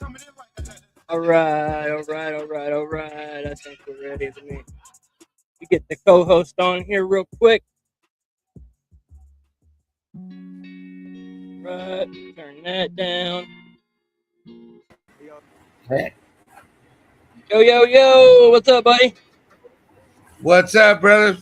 All right, all right, all right, all right. I think we're ready. Let me get the co-host on here real quick. Right, turn that down. Hey. Yo, yo, yo! What's up, buddy? What's up, brother?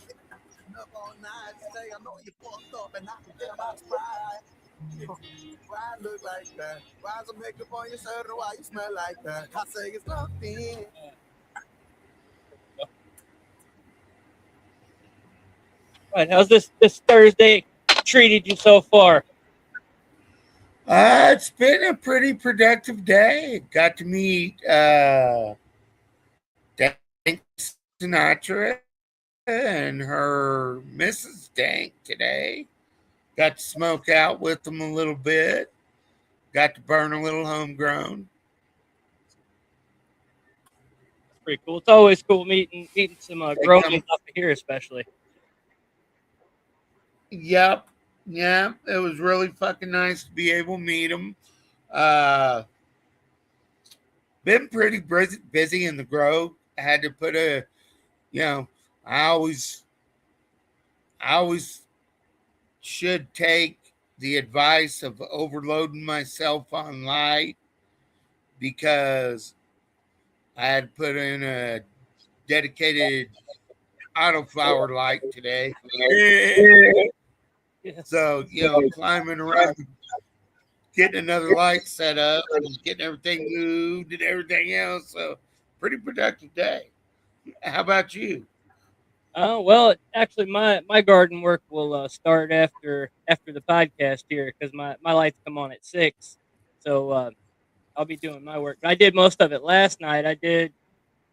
Right, how's this Thursday treated you so far? It's been a pretty productive day. Got to meet Dank Sinatra and her Mrs. Dank today. Got to smoke out with them a little bit. Got to burn a little homegrown. That's pretty cool. It's always cool meeting some They grown come. up here, especially. Yep. Yeah. It was really fucking nice to be able to meet them. Uh, been pretty busy in the grow. I had to put you know, I always I always should take the advice of overloading myself on light because I had put in a dedicated autoflower light today. Yeah. So, climbing around, getting another light set up and getting everything moved and everything else. So, pretty productive day. How about you? Oh well, actually, my garden work will start after the podcast here because my lights come on at 6, so I'll be doing my work. I did most of it last night. I did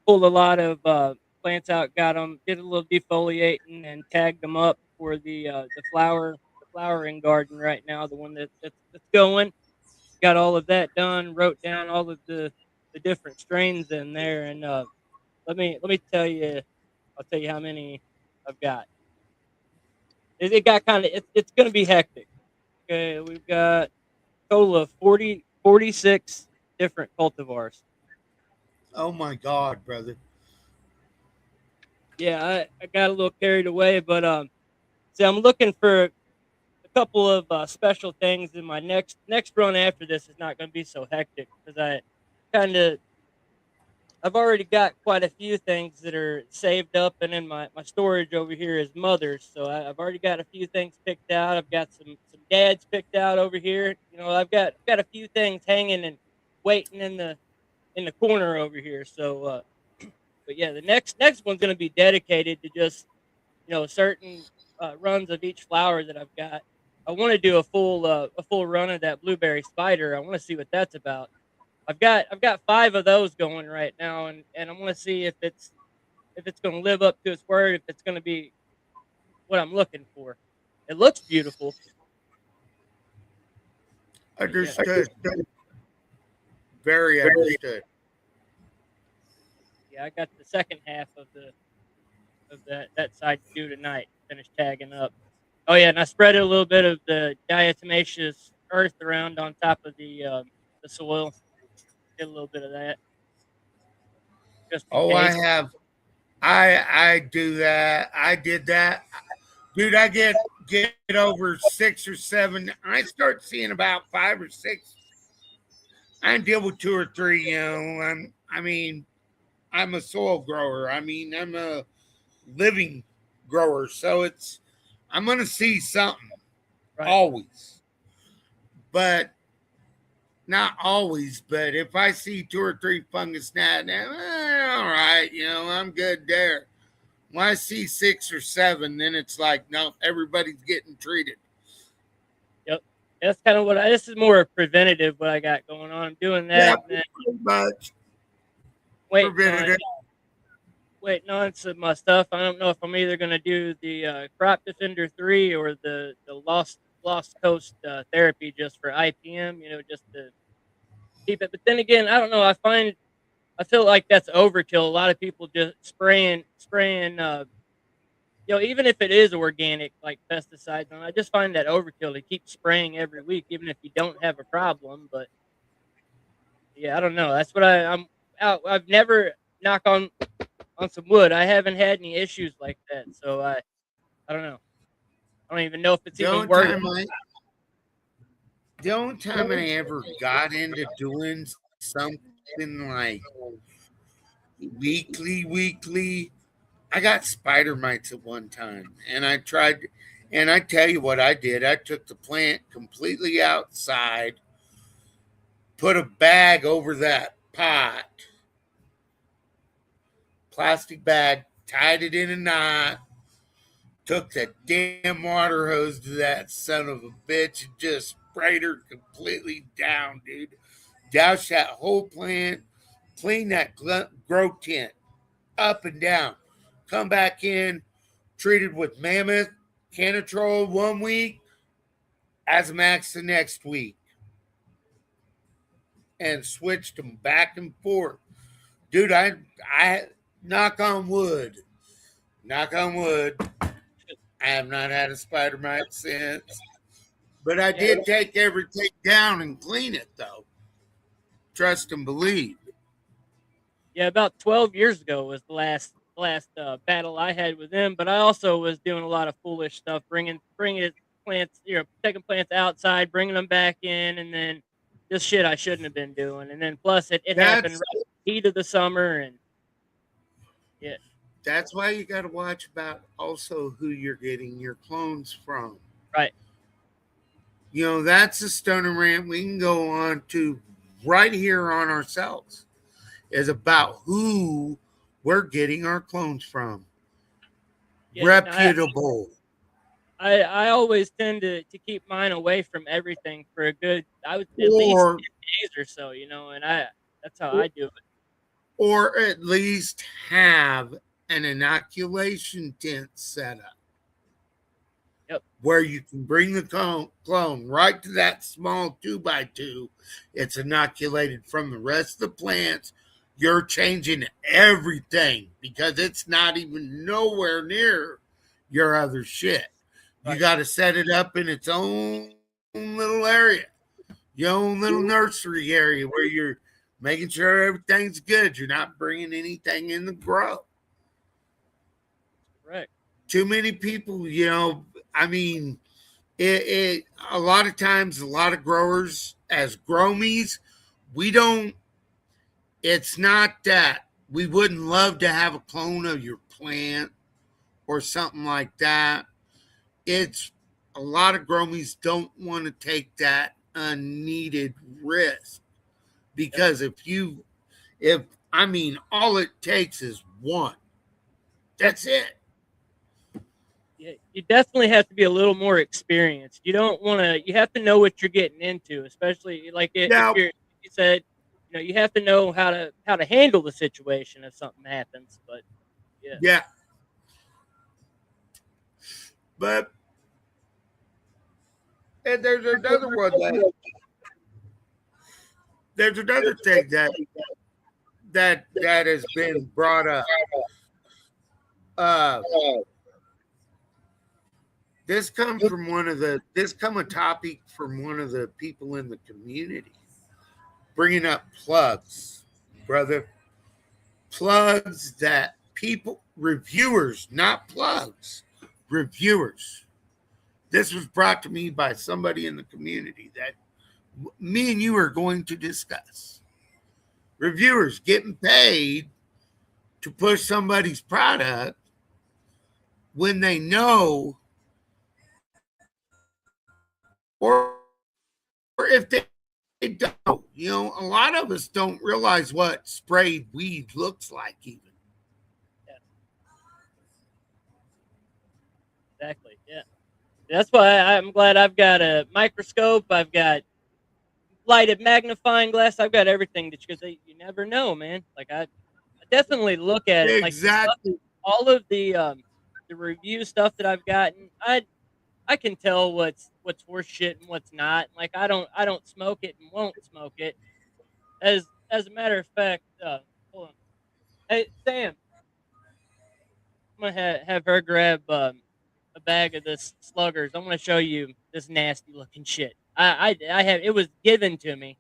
pull a lot of plants out, got them, did a little defoliating, and tagged them up for the flowering garden right now, the one that's going. Got all of that done. Wrote down all of the different strains in there, and let me tell you. I'll tell you how many I've got. It got kind of it's going to be hectic. Okay, we've got a total of 46 different cultivars. Oh my God, brother. Yeah, I got a little carried away, but see, I'm looking for a couple of special things in my next run after this is not going to be so hectic because kind of I've already got quite a few things that are saved up and in my storage over here is mother's. So I've already got a few things picked out. I've got some dads picked out over here. I've got a few things hanging and waiting in the corner over here. So but yeah, the next one's gonna be dedicated to just certain runs of each flower that I've got. I want to do a full run of that blueberry spider. I want to see what that's about. I've got 5 of those going right now, and I want to see if it's going to live up to its word, if it's going to be what I'm looking for. It looks beautiful, but yeah, Understood. Very understood. yeah, I got the second half of that side to do tonight. Finish tagging up. Oh yeah, and I spread a little bit of the diatomaceous earth around on top of the soil. Did a little bit of that just in Oh, I case. have. I do that. I did that. Dude, I get over 6 or 7. I start seeing about 5 or 6. I deal with 2 or 3. I'm a soil grower. I'm a living grower. So I'm gonna see something Right. always, but not always. But if I see 2 or 3 fungus gnat, all right, I'm good there. When I see 6 or 7, then it's like, no, everybody's getting treated. Yep. That's kind of this is more preventative what I got going on. I'm doing Yeah, that and then pretty much waiting on preventative. some stuff. I don't know if I'm either going to do the Crop Defender 3 or the Lost Coast therapy just for IPM, just to keep it. But then again, I don't know. I feel like that's overkill. A lot of people just spraying. Even if it is organic, like pesticides, and I just find that overkill to keep spraying every week, even if you don't have a problem. But Yeah, I don't know. That's what I'm out. I've never knock on some wood. I haven't had any issues like that. So I don't know. I don't even know if it's The even only worth. time I the only time I ever got into doing something like weekly, I got spider mites at one time, and I tried. And I tell you what I did. I took the plant completely outside, put a bag over that pot, plastic bag, tied it in a knot, took that damn water hose to that son of a bitch and just sprayed her completely down, dude. Doused that whole plant, clean that grow tent up and down. Come back in, treated with mammoth, canatrol 1 week, Azamax the next week, and switched them back and forth. Dude, I knock on wood, I have not had a spider mite since. But I Yeah, did take everything down and clean it, though. Trust and believe. yeah. About 12 years ago was the last battle I had with them. But I also was doing a lot of foolish stuff, bringing plants, taking plants outside, bringing them back in, and then just shit I shouldn't have been doing. And then plus it happened That's right in the heat of the summer, and yeah, that's why you got to watch about also who you're getting your clones from. right. That's a stoner rant we can go on to right here on ourselves. Is about who we're getting our clones from. Yeah, no, Reputable. I always tend to keep mine away from everything for a good I would at least Or 10 days or so, and I that's how I do it. or at least have an inoculation tent set up Yep. where you can bring the clone right to that small 2x2. It's inoculated from the rest of the plants. You're changing everything because it's not even nowhere near your other shit. You Right. got to set it up in its own little area, your own little nursery area where you're making sure everything's good. You're not bringing anything in the grow. Correct. Too many people, I mean, it a lot of times, a lot of growers as gromies, we don't. It's not that we wouldn't love to have a clone of your plant or something like that. It's a lot of gromies don't want to take that unneeded risk Yep. because if I mean, all it takes is one. Yep. That's it. Yeah, you definitely have to be a little more experienced. You don't want to. You have to know what you're getting into, especially like if Now, you said, you have to know how to handle the situation if something happens. But yeah, yeah, but and there's another thing that has been brought up. Uh, this come a topic from one of the people in the community, bringing up plugs, brother, plugs that people reviewers, not plugs, reviewers. This was brought to me by somebody in the community that me and you are going to discuss. Reviewers getting paid to push somebody's product when they know, or if they don't. A lot of us don't realize what sprayed weed looks like, even. yeah, exactly. Yeah, that's why I'm glad I've got a microscope. I've got lighted magnifying glass. I've got everything because you never know, man. Like I definitely look at it like the stuff, Exactly. all of the review stuff that I've gotten. I can tell what's horse shit and what's not. Like I don't smoke it and won't smoke it. As a matter of fact, hold on. Hey Sam, I'm gonna have her grab a bag of this sluggers. I'm gonna show you this nasty looking shit. I have it was given to me.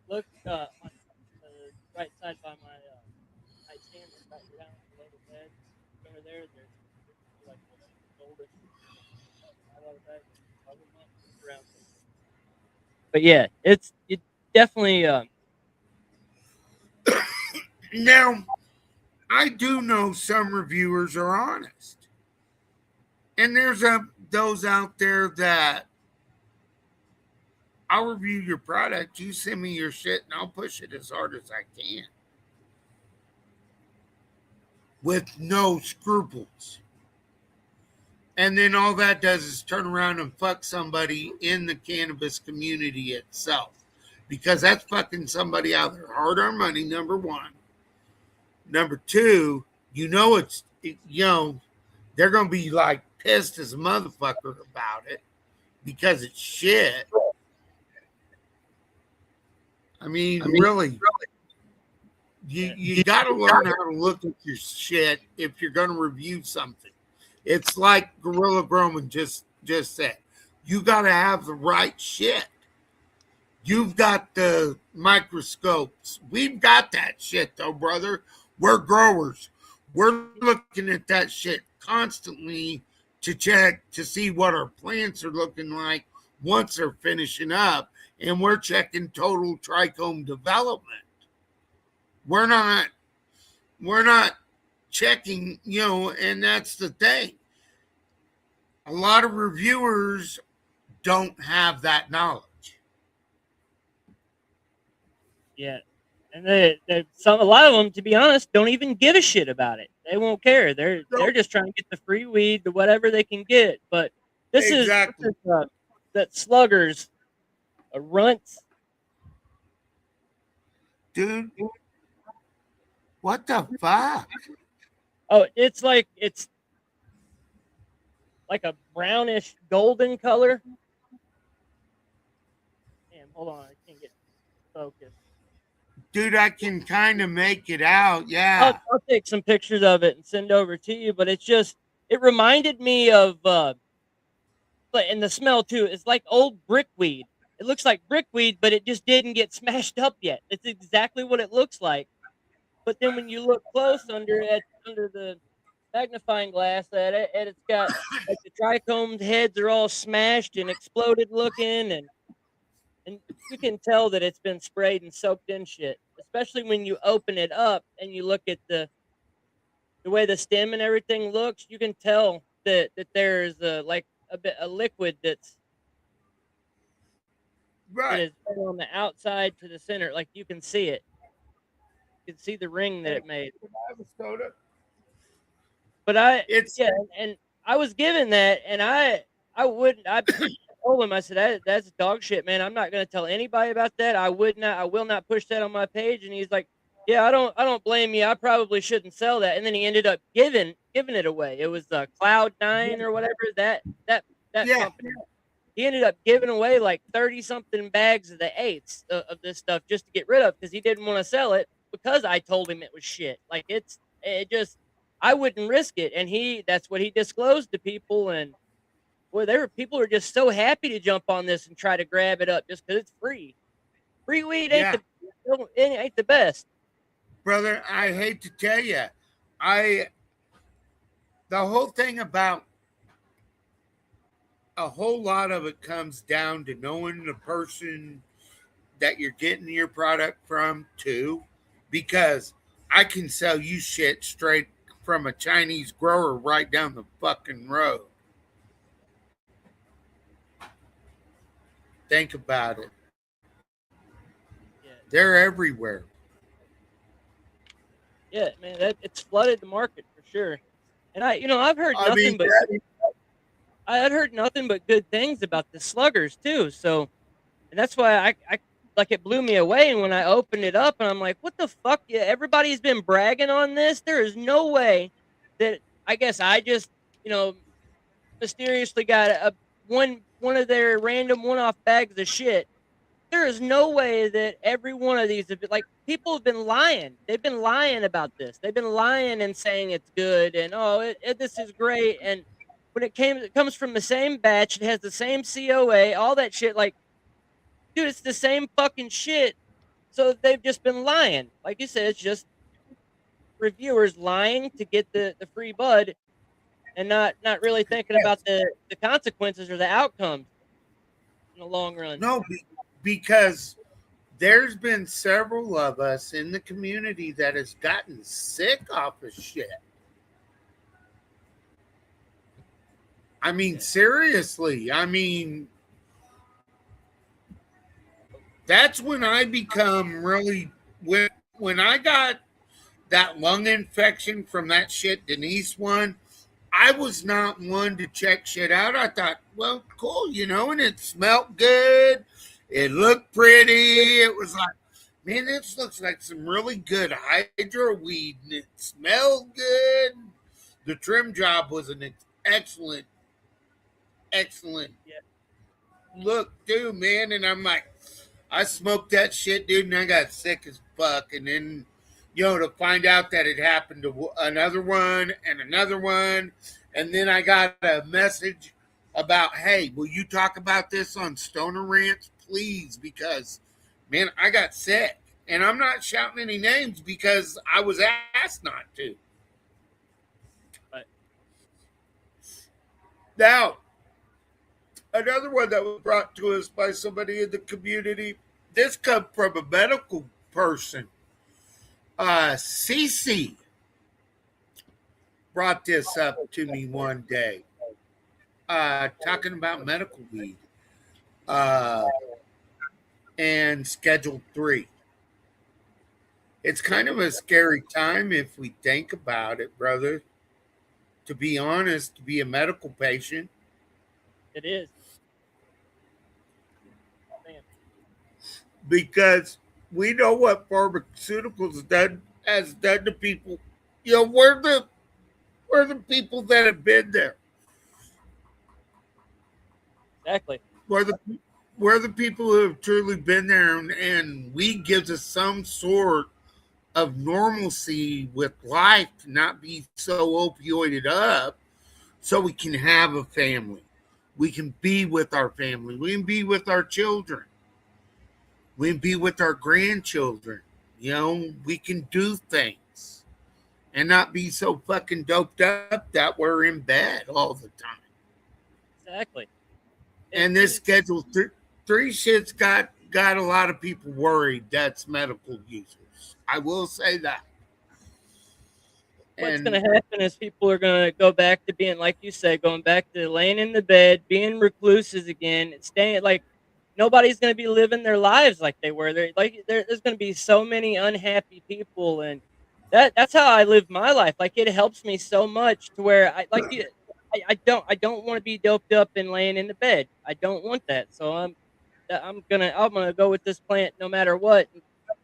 Look on the right side by my nightstand, right down below the bed. Over there, there's like a golden highlight bag bubble gum around it. But yeah, it definitely Now, I do know some reviewers are honest, and there's those out there that I'll review your product. You send me your shit, and I'll push it as hard as I can with no scruples. And then all that does is turn around and fuck somebody in the cannabis community itself. Because that's fucking somebody out there. Hard earned money, number one. Number two, they're going to be like pissed as a motherfucker about it because it's shit. I mean, really, you got to learn how to look at your shit if you're going to review something. It's like Gorilla Groman just said. You got to have the right shit. You've got the microscopes. We've got that shit, though, brother. We're growers. We're looking at that shit constantly to check to see what our plants are looking like once they're finishing up. And we're checking total trichome development. We're not checking, and that's the thing. A lot of reviewers don't have that knowledge. yeah. And a lot of them, to be honest, don't even give a shit about it. They won't care. They're just trying to get the free weed, the whatever they can get. But Exactly. That sluggers, runts. Dude, what the fuck? Oh, it's like a brownish golden color. Damn, hold on, I can't get focused. Dude, I can kind of make it out. Yeah. I'll take some pictures of it and send over to you. But it reminded me of and the smell too. It's like old brickweed. It looks like brickweed, but it just didn't get smashed up yet. It's exactly what it looks like. But then when you look close under the magnifying glass at it, and it's got like the trichomed heads are all smashed and exploded looking, and you can tell that it's been sprayed and soaked in shit. Especially when you open it up and you look at the way the stem and everything looks, you can tell that there's a liquid that Right. is on the outside to the center. Like you can see it. You can see the ring that it made. But It's and I was given that, and I wouldn't. I told him, I said that's dog shit, man. I'm not gonna tell anybody about that. I will not push that on my page. And he's like, yeah, I don't blame you. I probably shouldn't sell that. And then he ended up giving it away. It was Cloud9 or whatever that yeah. company. He ended up giving away like 30 something bags of the eighths of this stuff just to get rid of because he didn't want to sell it because I told him it was shit. Like it just I wouldn't risk it, and that's what he disclosed to people. And boy, people are just so happy to jump on this and try to grab it up just because it's free. Free weed ain't the best, Brother. I hate to tell you, the whole thing about a whole lot of it comes down to knowing the person that you're getting your product from too, because I can sell you shit straight from a Chinese grower right down the fucking road. Think about it. yeah. They're everywhere. Yeah, man, it's flooded the market for sure. And I've heard I mean, I had heard nothing but good things about the sluggers too. So, and that's why I like it blew me away. And when I opened it up, and I'm like, what the fuck? Yeah, everybody's been bragging on this. There is no way that I guess I just mysteriously got one of their random one-off bags of shit. There is no way that every one of these have been like people have been lying. They've been lying about this. They've been lying and saying it's good and this is great. And when it comes from the same batch, it has the same COA, all that shit. Like, dude, it's the same fucking shit. So they've just been lying. Like you said, it's just reviewers lying to get the free bud and not really thinking about Yes. the consequences or the outcomes in the long run. No, because there's been several of us in the community that has gotten sick off of shit. I mean, Yeah. seriously. I mean, that's when I become really when I got that lung infection from that shit Denise one. I was not one to check shit out. I thought, well, cool, and it smelled good. It looked pretty. It was like, man, this looks like some really good hydro weed, and it smelled good. The trim job was an excellent, excellent Yeah. look, too, man. And I'm like, I smoked that shit, dude, and I got sick as fuck. And then, to find out that it happened to another one and another one. And then I got a message about, hey, will you talk about this on Stoner Rants, please? Because, man, I got sick. And I'm not shouting any names because I was asked not to. But Now, another one that was brought to us by somebody in the community, this come from a medical person. Cece brought this up to me one day, talking about medical weed uh, and Schedule 3. It's kind of a scary time if we think about it, brother. To be honest, to be a medical patient, it is. Man. because we know what pharmaceuticals has done to people. We're the people that have been there. Exactly. We're the we're the people who have truly been there, and weed gives us some sort of normalcy with life to not be so opioided up, so we can have a family. We can be with our family. We can be with our children. We can be with our grandchildren. We can do things and not be so fucking doped up that we're in bed all the time. Exactly. And this Schedule 3 shit's got a lot of people worried. That's medical users. I will say that. What's And gonna happen is people are gonna go back to being, like you said, going back to laying in the bed, being recluses again, and staying like nobody's gonna be living their lives like they were. There's gonna be so many unhappy people, and that's how I live my life. Like it helps me so much to where I don't want to be doped up and laying in the bed. I don't want that. So I'm gonna go with this plant no matter what.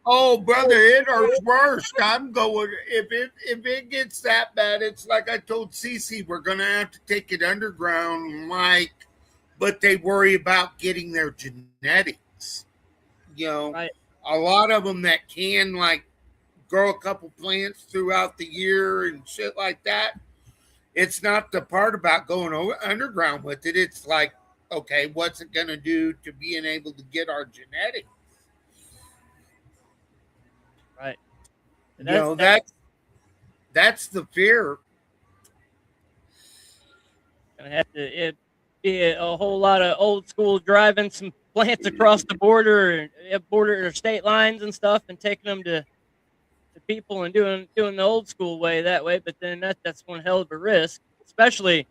oh, brother, it hurts worse. I'm going. If it gets that bad, it's like I told Cece, we're gonna have to take it underground, but they worry about getting their genetics. You know, Right. a lot of them that can grow a couple plants throughout the year and shit like that. It's not the part about going underground with it. It's like, okay, what's it gonna do to being able to get our genetics? Right. You That's know, that's that's the fear. gonna have to be a whole lot of old school driving some plants across the border or state lines and stuff, and taking them to people and doing the old school way that way. But then that's one hell of a risk, especially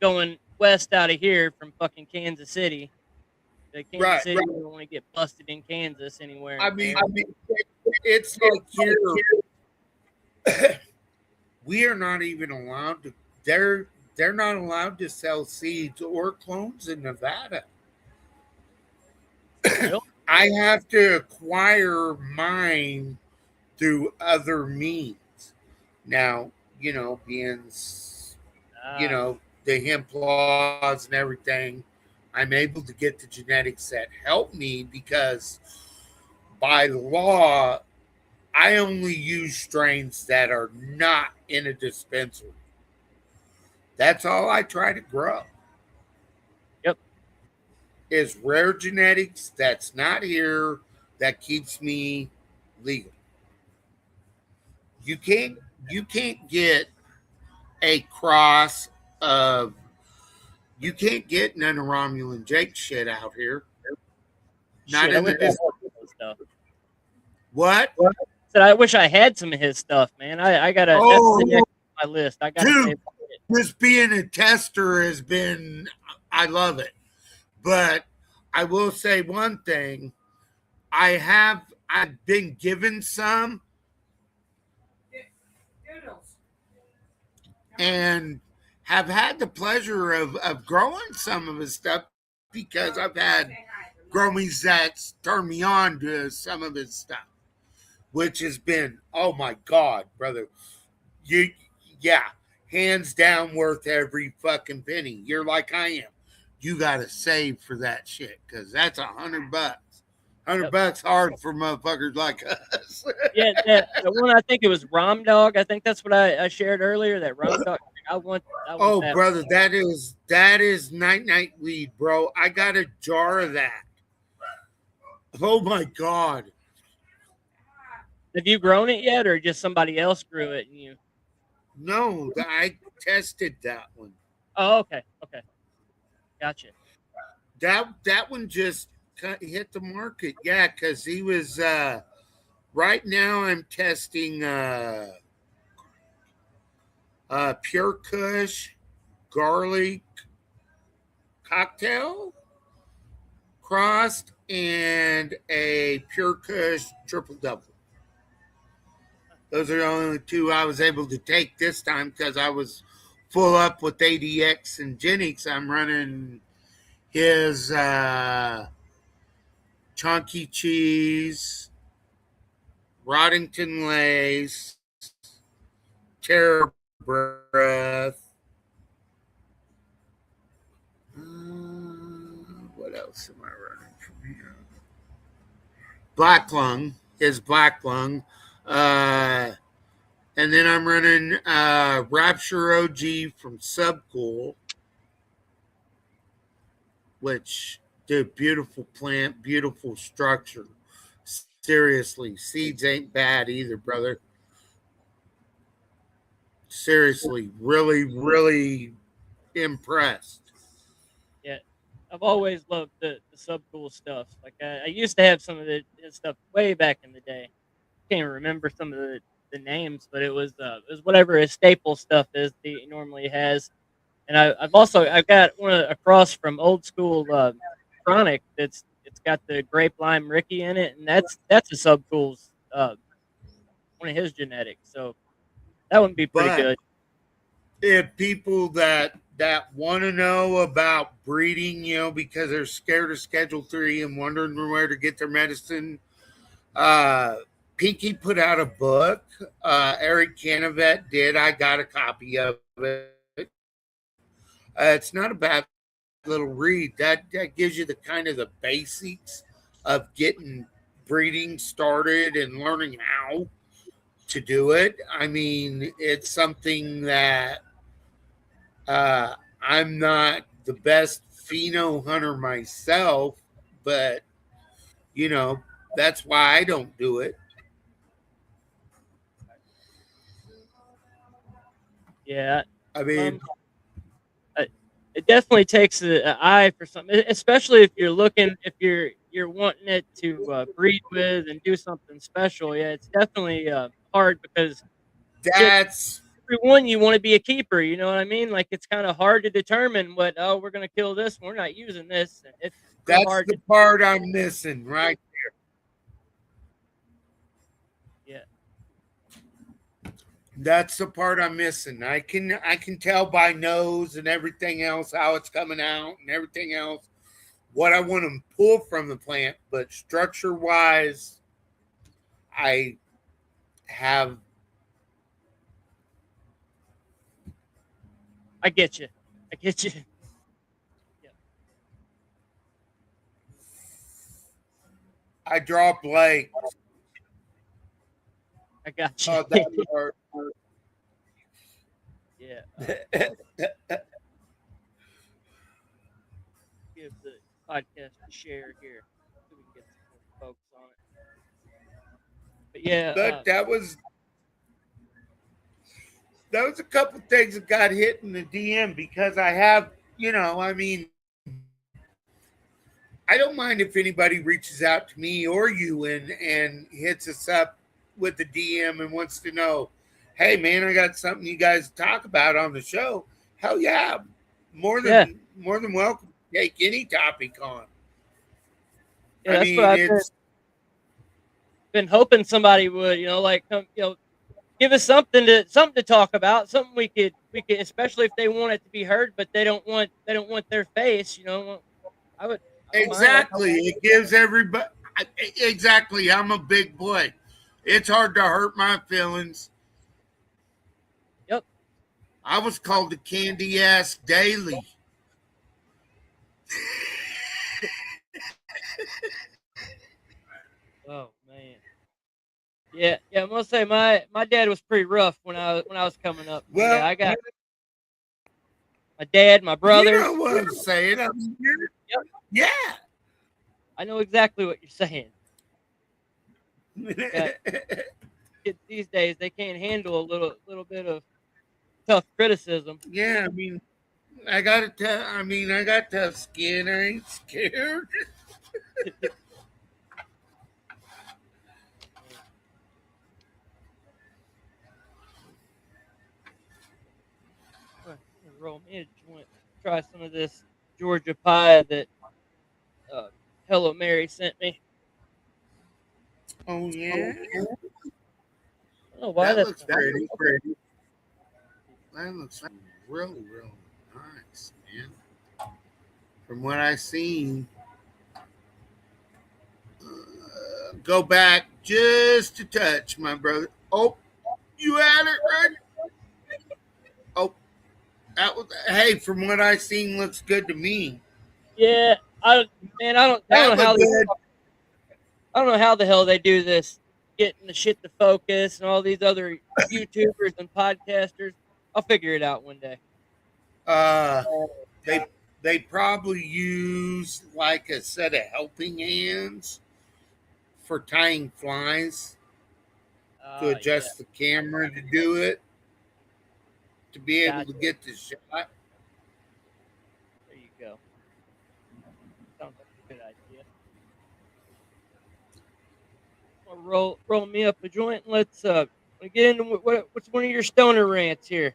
going west out of here from fucking Kansas City. The Kansas Right. City you don't want to get busted in Kansas anywhere I in mean, there. it's like here we are not even allowed to. They're not allowed to sell seeds or clones in Nevada. Really? I have to acquire mine through other means. Now, being Ah, the hemp laws and everything, I'm able to get the genetics that help me because by law, I only use strains that are not in a dispensary. That's all I try to grow yep. is rare genetics that's not here that keeps me legal. You can't you can't get a cross of you can't get none of Romulan Jake shit out here. Not Shit, I in wish the I had dis- his stuff. what? Said I wish I had some of his stuff, man. I gotta. That's the Oh, next on my list. I gotta dude, save it. just being a tester has been. I love it, but I will say one thing. I've been given some and have had the pleasure of growing some of his stuff because I've had gromies that turn me on to some of his stuff, which has been, oh my God, brother. You, yeah, hands down worth every fucking penny. You're like I am. You got to save for that shit because that's $100. hundred Yep. bucks hard for motherfuckers like us. Yeah, that one. I think it was Rom Dog. I think that's what I shared earlier. That Rom Dog. I want Oh, that. brother, that is night weed, bro. I got a jar of that. Oh my God. Have you grown it yet, or just somebody else grew it and you? No, I tested that one. Oh, okay, okay, gotcha. That one just hit the market. Yeah, because he was. Right now, I'm testing Pure Kush garlic cocktail crossed and a Pure Kush triple double. Those are the only two I was able to take this time because I was full up with ADX and Genix. I'm running his chunky cheese, Roddington Lace, Terror Breath. What else am I running from here? Black Lung, his Black Lung. Uh, and then I'm running Rapture OG from Subcool, which, dude, beautiful plant, beautiful structure. Seriously, seeds ain't bad either, brother. Seriously, really, really impressed. Yeah, I've always loved the sub cool stuff. Like I used to have some of his stuff way back in the day. Can't even remember some of the names, but it was whatever his staple stuff is that he normally has. And I've got one across from old school Chronic it's got the grape lime Ricky in it, and that's a sub cool's one of his genetics. So that would be pretty But good. if people that want to know about breeding, because they're scared of Schedule 3 and wondering where to get their medicine, uh, Pinky put out a book. Eric Canavet did. I got a copy of it. It's not a bad little read. That gives you the basics of getting breeding started and learning how to do it. I mean, it's something that I'm not the best pheno hunter myself, but you know that's why I don't do it. Yeah, I um, mean, uh, it definitely takes an eye for something, especially if you're wanting it to breed with and do something special. Yeah, it's definitely hard because shit, that's every one you want to be a keeper. You know what I mean? Like it's kind of hard to determine what. Oh, we're gonna kill this. We're not using this. And it's real that's hard the to. part I'm missing, right? Yeah, That's the part I'm missing. I can tell by nose and everything else how it's coming out and everything else what I want to pull from the plant, but structure wise, I have I get you. I get you. Yeah, I draw blank. I got you. Oh, that part. Yeah. Give the podcast a share here so we can get some more folks on it. yeah, But that was a couple things that got hit in the DM because I have, I mean, I don't mind if anybody reaches out to me or you and hits us up with the DM and wants to know, hey man, I got something you guys talk about on the show. Hell yeah, yeah, more than welcome to take any topic on. yeah. I That's what mean, I've it's been hoping somebody would, like come, give us something to talk about, something we could, especially if they want it to be heard, but they don't want their face. I would I don't mind. I'd help. exactly. It gives everybody exactly. I'm a big boy. It's hard to hurt my feelings. Yep. I was called the candy ass daily. Oh man. Yeah, yeah. I'm gonna say my dad was pretty rough when I was coming up. So Well, yeah, I got my dad, my you know brothers. what I'm saying. I mean, Yep. yeah. I know exactly what you're saying. Got kids these days, they can't handle a little bit of tough criticism. Yeah, I mean, I got tough skin. I ain't scared. I'm gonna roll me a joint. Try some of this Georgia pie that uh, Hello Mary sent me. Oh yeah, I don't know why that that's looks not. pretty. Pretty. That looks really, really nice, man. From what I seen, go back just a touch, my brother. Oh, you had it right. Oh, that was. Hey, from what I seen, looks good to me. Yeah, I don't That know how looked they good. I don't know how the hell they do this, getting the shit to focus and all these other YouTubers and podcasters. I'll figure it out one day. Uh, they they probably use like a set of helping hands for tying flies to Yeah, adjust the camera to do it to be able to gotcha. get the shot. There you go. Sounds like a good idea. Well, roll me up a joint and let's get into what's one of your stoner rants here.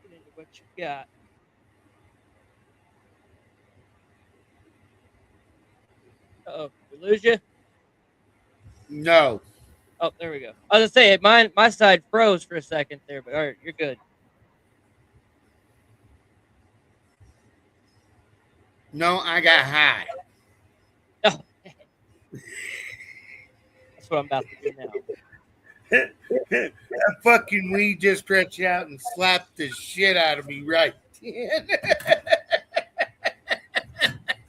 Get into what you got. Oh, we lose you. No, Oh, there we go. I was gonna say my side froze for a second there, but all right, you're good. no, I got high. Oh, that's what I'm about to do now. That fucking weed just stretched out and slapped the shit out of me right then.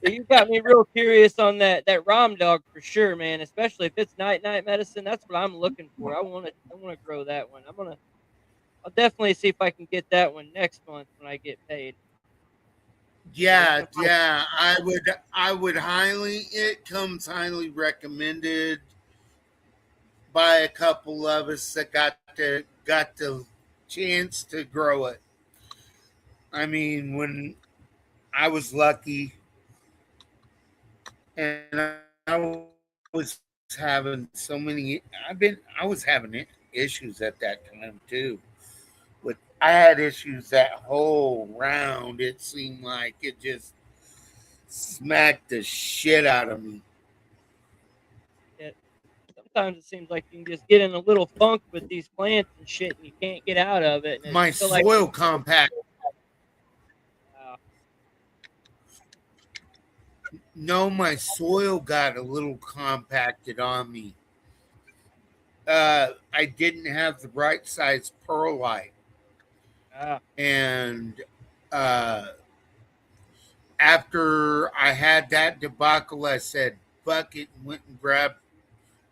So you got me real curious on that Rom dog for sure, man. Especially if it's night medicine. That's what I'm looking for. I wanna grow that one. I'll definitely see if I can get that one next month when I get paid. So that's Yeah, gonna be yeah, I would highly it comes highly recommended by a couple of us that got the chance to grow it. I mean, when I was lucky and I was having so many I was having issues at that time too. With I had issues that whole round. It seemed like it just smacked the shit out of me. it. Sometimes it seems like you can just get in a little funk with these plants and shit, and you can't get out of it, and My I feel like soil compact. uh, No, my soil got a little compacted on me. I didn't have the right size perlite, uh, and uh, after I had that debacle, I said, "Fuck it," and went and grabbed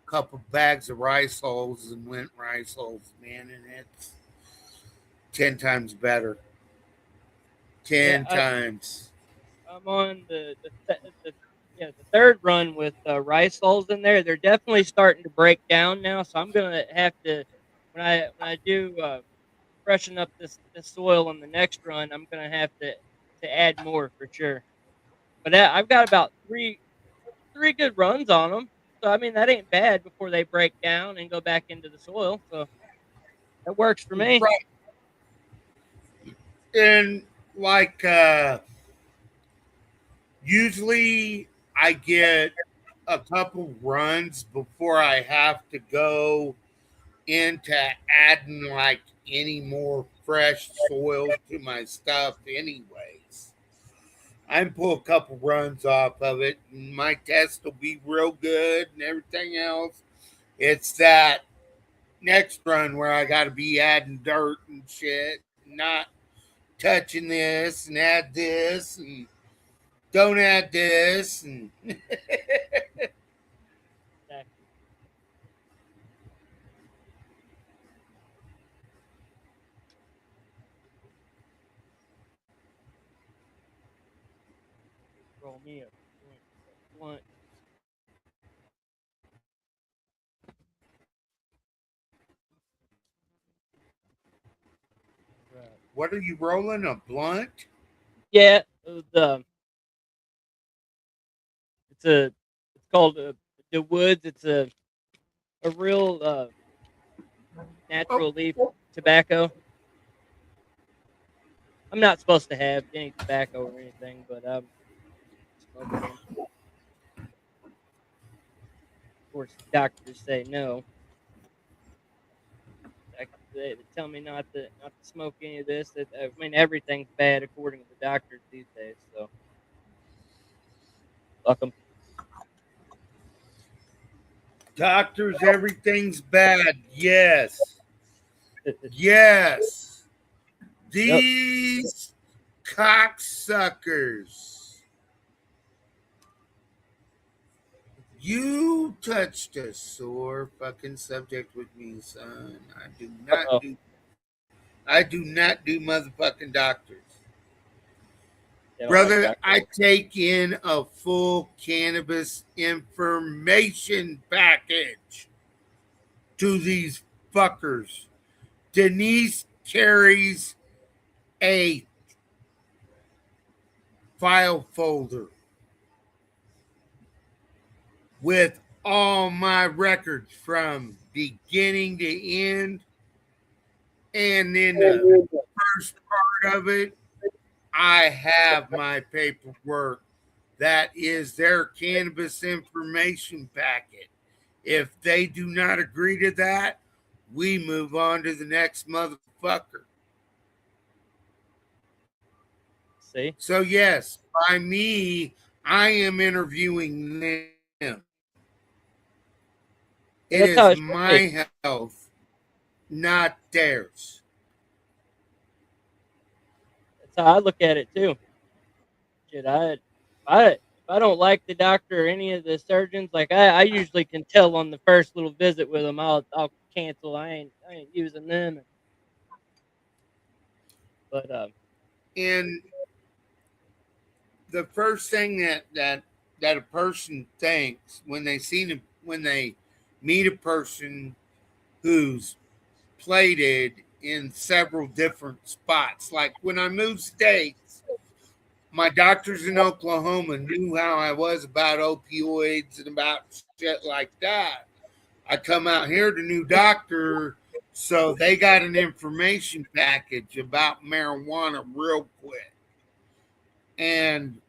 a couple bags of rice hulls and went rice hulls, man, and it's 10 times better. yeah, 10 times. I'm on the yeah, the third run with rice hulls in there. They're definitely starting to break down now, so I'm gonna have to when I do freshen up this soil on the next run. I'm gonna have to add more for sure. But I've got about three good runs on them, so I mean that ain't bad before they break down and go back into the soil. So that works for me. Right. And like usually I get a couple runs before I have to go into adding like any more fresh soil to my stuff anyways. I can pull a couple runs off of it and my test will be real good and everything else. It's that next run where I got to be adding dirt and shit, not touching this and add this and don't add this and Exactly. Roll me up. Blunt. Right. what are you rolling? A blunt? Yeah, it's a it's called the woods. It's a real Oh, natural leaf tobacco. I'm not supposed to have any tobacco or anything, but I'm smoking them. Of course, doctors say no. They tell me not to smoke any of this. I mean, everything's bad according to the doctors these days. So fuck them. doctors, everything's bad. Yes. Yes. Yep. These cocksuckers. You touched a sore fucking subject with me, son. Uh-oh. I do not do motherfucking doctors. They don't like Brother, doctors. I take in a full cannabis information package to these fuckers. Denise carries a file folder with all my records from beginning to end. And in the first part of it, I have my paperwork. That is their cannabis information packet. If they do not agree to that, we move on to the next motherfucker. See, So, yes, by me, I am interviewing them. It that's how is it should be. my health, not theirs. That's how I look at it too. Shit, if I don't like the doctor or any of the surgeons, like I usually can tell on the first little visit with them. I'll cancel. I ain't using them. But And the first thing that a person thinks when when they meet a person who's plated in several different spots. Like when I moved states, my doctors in Oklahoma knew how I was about opioids and about shit like that. I come out here to new doctor, so they got an information package about marijuana real quick. And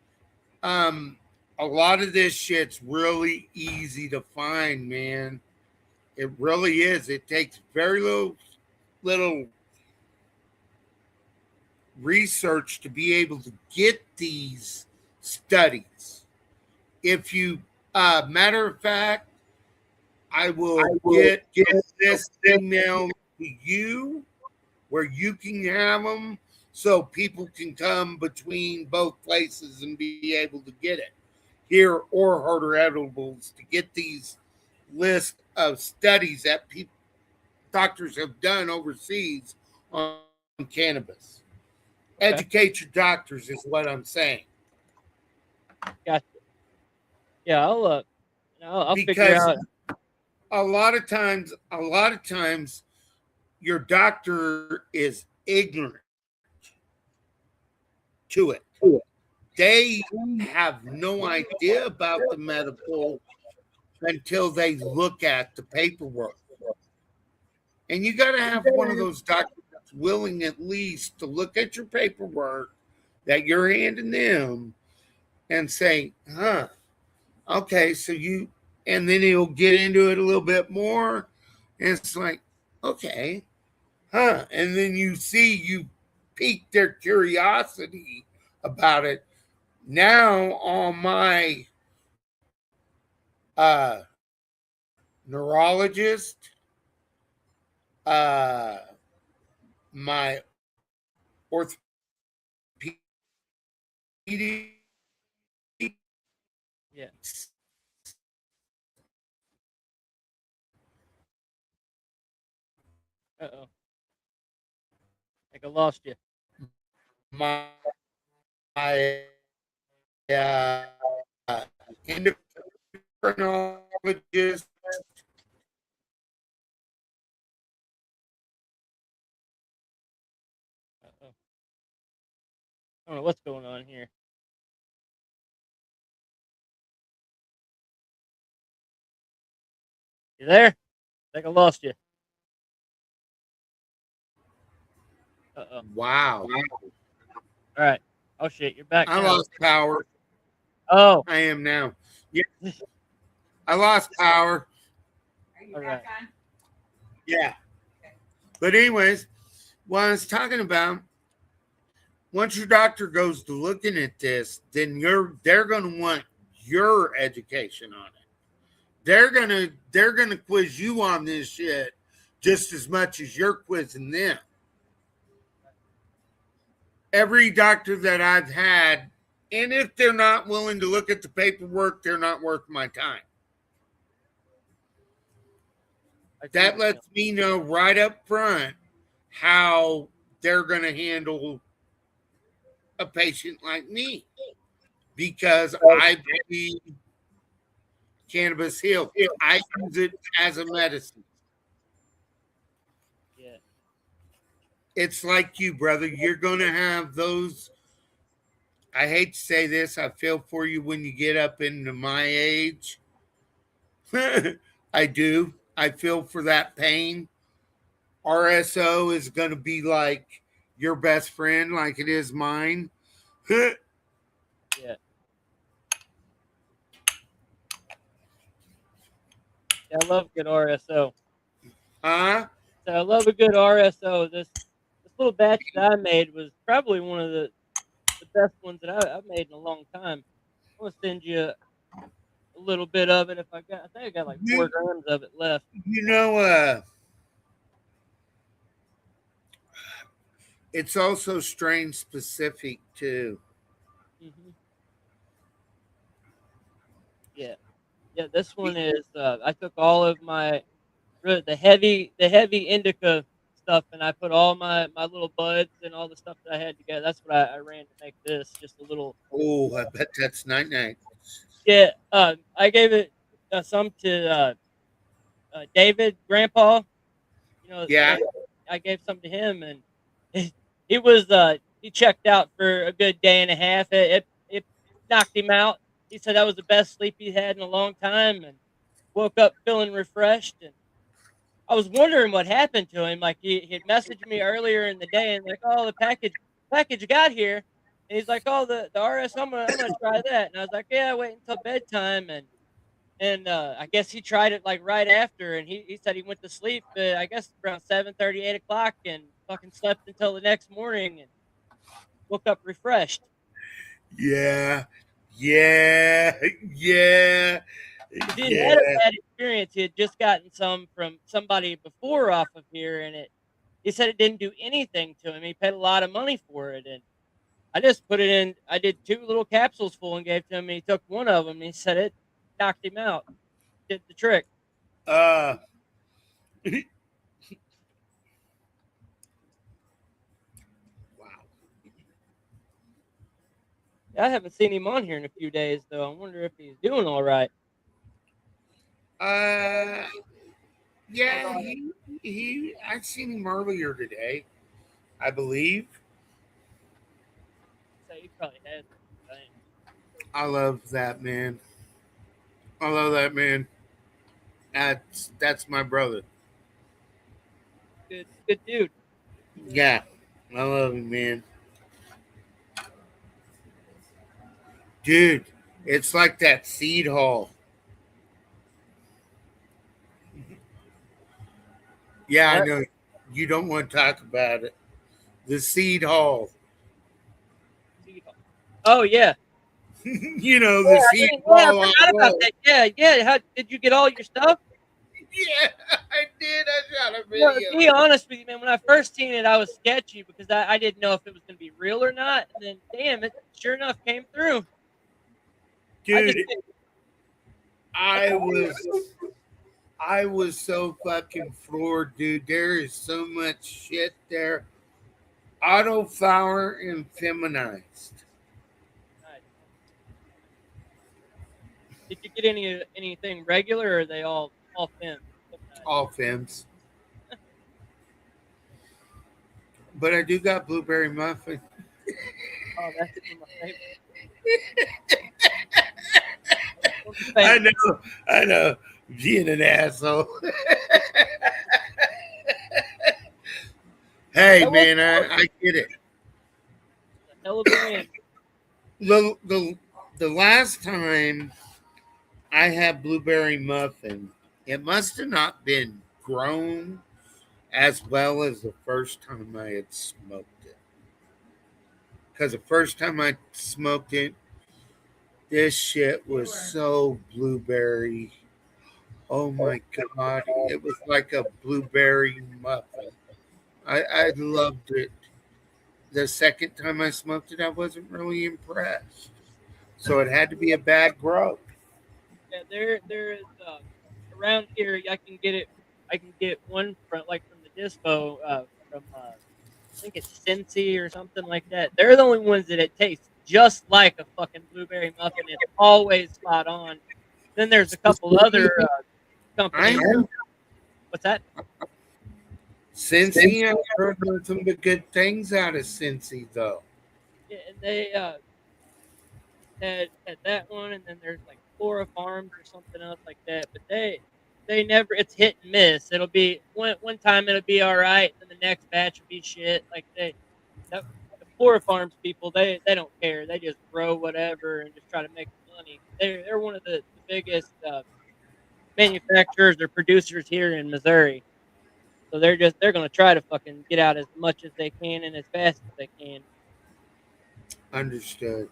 a lot of this shit's really easy to find, man. It really is. It takes very little research to be able to get these studies. If you, matter of fact, I will get this email to you where you can have them so people can come between both places and be able to get it here or harder edibles to get these list of studies that people doctors have done overseas on cannabis. okay, Educate your doctors is what I'm saying. Gotcha. Yeah, I'll figure because out. a lot of times your doctor is ignorant to it. They have no idea about the medical until they look at the paperwork. And you got to have one of those doctors that's willing at least to look at your paperwork that you're handing them and say, huh, okay, so you, and then he'll get into it a little bit more. And it's like, okay, huh. And then you pique their curiosity about it. Now on my neurologist, uh, my orthopedic, Yeah. Uh-oh. I think I lost you. my endocrinologist. Uh-oh. I don't know what's going on here. You there? I think I lost you. Uh-oh. Wow. All right. Oh shit, you're back I now. lost power. Oh. I am now. Yeah, I lost power. All right. Yeah. But anyways, what I was talking about, once your doctor goes to looking at this, then they're gonna want your education on it. They're gonna quiz you on this shit just as much as you're quizzing them. Every doctor that I've had, and if they're not willing to look at the paperwork, they're not worth my time. I agree That with you. lets me know right up front how they're going to handle a patient like me because I believe cannabis heals. I use it as a medicine. Yeah. It's like you, brother. You're going to have those. I hate to say this. I feel for you when you get up into my age. I do. I feel for that pain. RSO is going to be like your best friend, like it is mine. Yeah. Yeah, I love good RSO. Huh? So I love a good RSO. This little batch that I made was probably one of the best ones that I've made in a long time. I'm gonna send you a little bit of it if I got. I think I got like You, 4 grams of it left. you know, it's also strain specific too. Hmm. Yeah, yeah. This one is. I took all of my the heavy indica stuff, and I put all my little buds and all the stuff that I had together. That's what I ran to make this. Just a little. Oh, I bet that's night night. Yeah. I gave it some to David, Grandpa. You know, Yeah. I gave some to him, and he was he checked out for a good day and a half. It knocked him out. He said that was the best sleep he had in a long time, and woke up feeling refreshed. And I was wondering what happened to him. Like he had messaged me earlier in the day, and like, oh, the package got here, and he's like, oh, the RS, I'm gonna try that, and I was like, yeah, wait until bedtime, and I guess he tried it like right after, and he said he went to sleep. I guess around 7:30, 8 o'clock, and fucking slept until the next morning, and woke up refreshed. Yeah. Yeah. Yeah. Because he had Yeah. a bad experience. He had just gotten some from somebody before off of here, and he said it didn't do anything to him. He paid a lot of money for it, and I just put it in. I did 2 little capsules full and gave to him, and he took one of them, and he said it knocked him out. Did the trick. Uh wow. I haven't seen him on here in a few days, though. I wonder if he's doing all right. Uh, yeah, he. I seen him earlier today, I believe. So he probably has. Dang. I love that man. I love that man. That's my brother. Good dude. Yeah, I love him, man. Dude, it's like that seed hall. Yeah, I What? know. You don't want to talk about it. The seed hall. Oh yeah. You know, Yeah, the seed yeah, I hall on forgot about Wall. that. Yeah, yeah. How did you get all your stuff? Yeah, I did. I shot a No, to video. be honest with you, man, when I first seen it, I was sketchy because I didn't know if it was going to be real or not. And then, damn, it sure enough came through. I just, Dude, I was I was so fucking floored, dude. There is so much shit there. Autoflower and feminized. did you get anything regular, or are they all thin? All femmes. But I do got blueberry muffin. Oh, that's one of my favorites. I Favorite. know, I know. Being an asshole. Hey That was man, I get it. a hell of a win. The, the the last time I had blueberry muffin, it must have not been grown as well as the first time I had smoked it. Because the first time I smoked it, this shit was so blueberry. Oh my god, it was like a blueberry muffin. I loved it. The second time I smoked it, I wasn't really impressed. So it had to be a bad grow. Yeah, there is around here. I can get it. I can get one from from the dispo from I think it's Cincy or something like that. They're the only ones that it tastes just like a fucking blueberry muffin. It's always spot on. Then there's a couple other I companies. have What's that? Cincy. I've heard nothing but good things out of Cincy, though. Yeah, and they had that one, and then there's like Flora Farms or something else like that. But they never. It's hit and miss. It'll be one time it'll be all right, and the next batch will be shit. Like that, the Flora Farms people, they don't care. They just grow whatever and just try to make money. They're one of the biggest manufacturers or producers here in Missouri. So they're gonna try to fucking get out as much as they can and as fast as they can. Understood.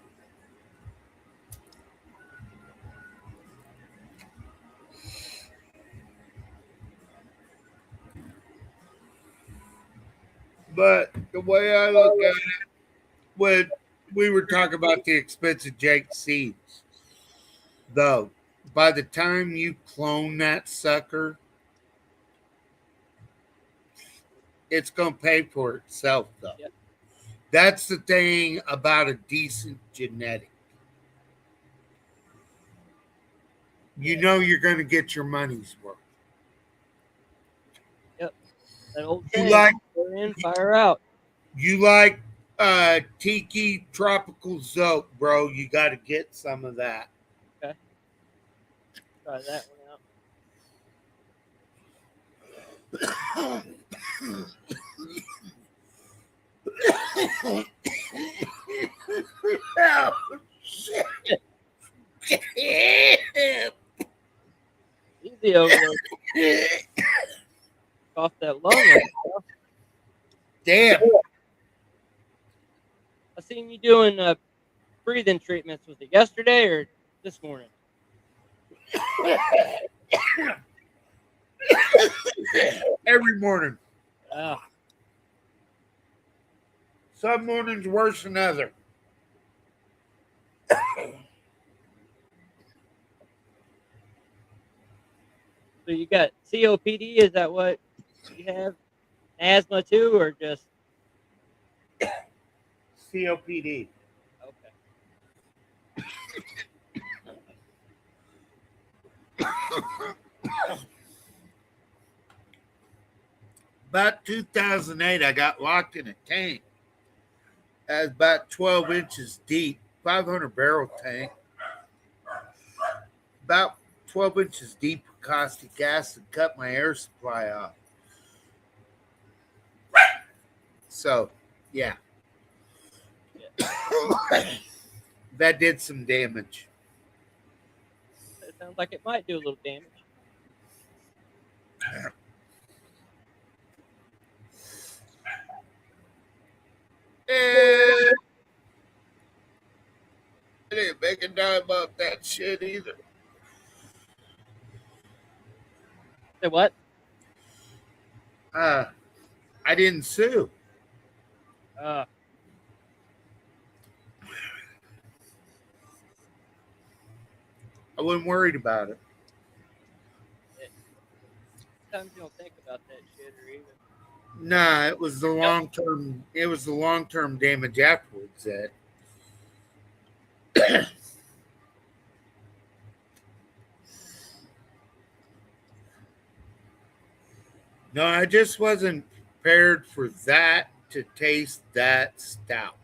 But the way I look at it, when we were talking about the expensive Jake seeds, though, by the time you clone that sucker, it's going to pay for itself, though. Yeah, That's the thing about a decent genetic. You yeah, know you're going to get your money's worth. yep. That old You saying, like fire in, fire out. you like tiki tropical zoke, bro. You got to get some of that. Okay, try that one out. Oh, shit. Easy over there. Off that lung. Damn. I seen you doing breathing treatments. Was it yesterday or this morning? Every morning. Oh, Some mornings worse than other. so you got COPD? Is that what you have? Asthma too, or just COPD. okay? About 2008, I got locked in a tank. That was about 12 inches deep, 500 barrel tank, about 12 inches deep with caustic acid, cut my air supply off. So, yeah, that did some damage. It sounds like it might do a little damage. And I didn't make a dime about that shit either. Say what? Uh, I didn't sue. Uh, I wasn't worried about it. Sometimes you don't think about that shit or even. Nah, it was the Yep. long term. It was the long term damage afterwards that. No, I just wasn't prepared for that to taste that stout.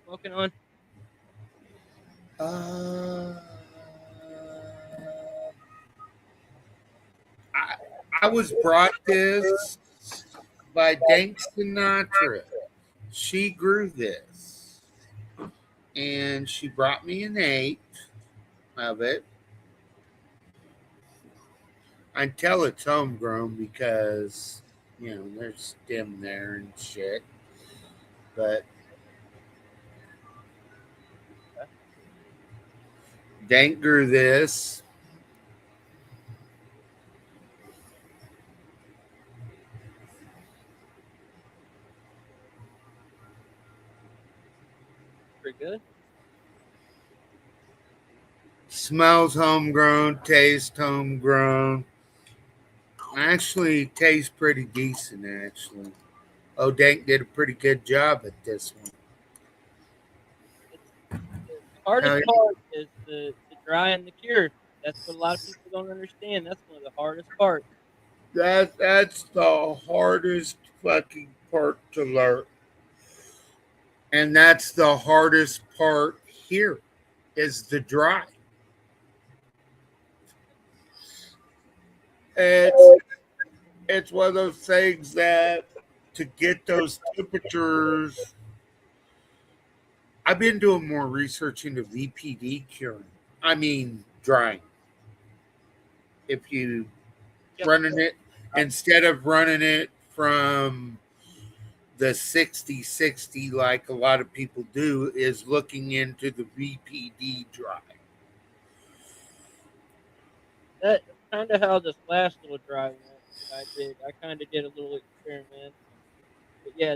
Smoking on. Uh, I, I was brought this by Dank Sinatra. She grew this, and she brought me an eighth of it. I can tell it's homegrown because there's stem there and shit. But Dank grew this. Pretty good. Smells homegrown, tastes homegrown. Actually, tastes pretty decent. Actually, oh, Dank did a pretty good job at this one. It's the hardest Hell, part is the dry and the cure. That's what a lot of people don't understand. That's one of the hardest parts. that's the hardest fucking part to learn, and that's the hardest part here is the dry. It's it's one of those things that to get those temperatures. I've been doing more research into VPD curing. I mean drying. If you Yep. running it instead of running it from the 60/60 like a lot of people do is looking into the VPD dry. That's kind of how this last little dry went that I did. I kind of did a little experiment. But yeah,